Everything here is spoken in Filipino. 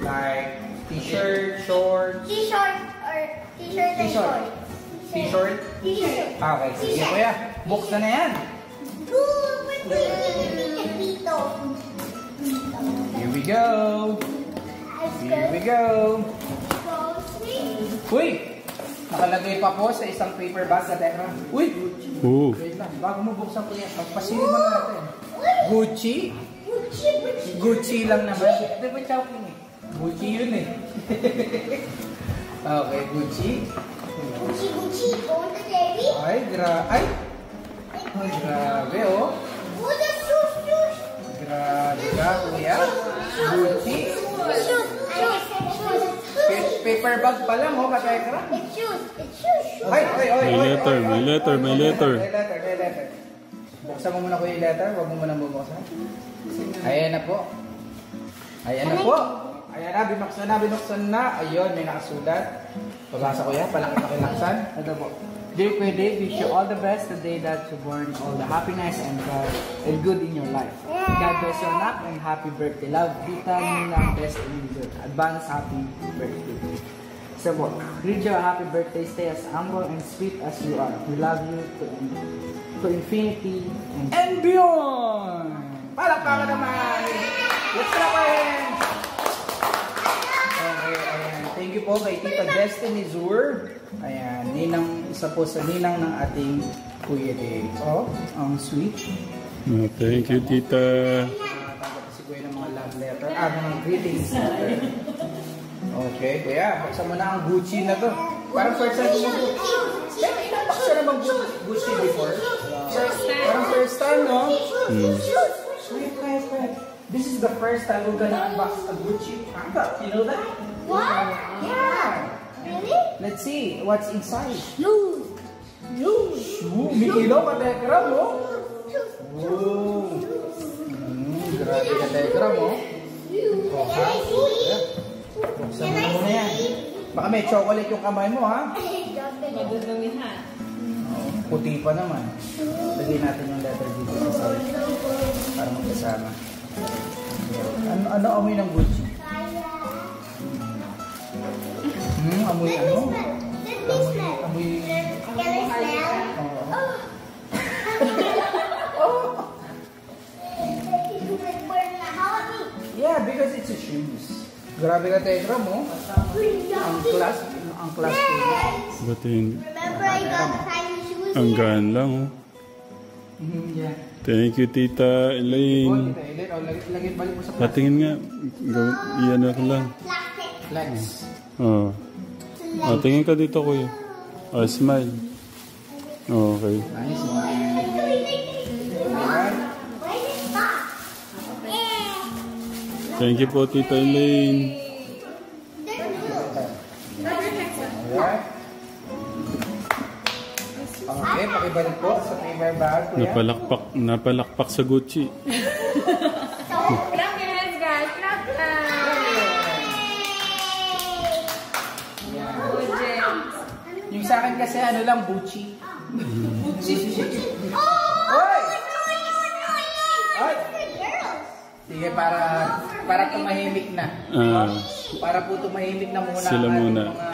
Like t-shirt, shorts. T-shirt or t-shirt and short. T-shirt? T-shirt. Okay, sige kuya. Buksan na yan. Here we go. Here we go. Uy! Nakalagay pa po sa isang paper bag sa Tekra. Uy! Wait lang. Bago mo buksan ko yan, magpasilip na natin. Gucci? Gucci lang naman. Ito ba choking eh? Gucci yun eh. Okay, Gucci. Gucci. Going to Debbie. Ay, grabe oh. Oh, the shoes. Grabe ka, kuya. Gucci. Paper bag pa lang oh, Katekra. It's shoes. Ay. May letter. Buksan mo muna ko yung letter, huwag mo muna bubuksan. Ayan na po. Ayan na, binuksan na. Ayun, may nakasulat. Pabasa ko yan, palakit-laksan. Ito po. Dear Pwede, wish you all the best the day that you're born, all the happiness and good in your life. God bless you, anak, and happy birthday. Love, Tita, Nina, best and good. Advance happy birthday. So po, read you a happy birthday. Stay as humble and sweet as you are. We love you to infinity and beyond. Palakpakan naman. Let's clap our hands. Okay, ayan. Thank you po kay Tita Destiny Zur. Ayan, isa po sa ninang ng ating Kuya Dave. Oh, ang sweet. Thank you, Tita. Tapos si Kuya ng mga love letter. Mga greetings letter. Okay, Kuya, buksan mo na ang Gucci na to. Parang first time mo inabaksan na bang Gucci before? Parang first time, no? Wait. This is the first time we're gonna unbox a Gucci product. You know that? What? Yeah. Really? Let's see what's inside. Shoes. May ilaw ka, Tekra mo. Grabe ka, Tekra mo. Buksan mo muna yan. Baka may chocolate yung kamay mo, ha? Magdudumi ha. Puti pa naman. Lagyan natin yung letter dito sa side. Para magkasama. Ano amoy ng Gucci? Amoy ano? Amoy... Can I smell? Yeah, because it's a shoes. Grabe ka, Tekra mo. Ang class ko. Batin. Remember I got tiny shoes? Ang gaan lang, oh. Yeah. Thank you, Tita Elaine. Lagyan balik mo sa plastic. Patingin nga. Iyan ako lang. Flex. Oh. Tingin ka dito, kuya. Smile. Okay. Nice one. Thank you po, Tita Elaine. Alright. Okay, pakibalik po sa paper bag, kuya. Napalakpak sa Gucci. Clap your hands, guys. Clap. Yung sa akin kasi ano lang, Gucci. Oy! Oy! Sige, para tumahimik na. Para po tumahimik na muna Sila muna. Mga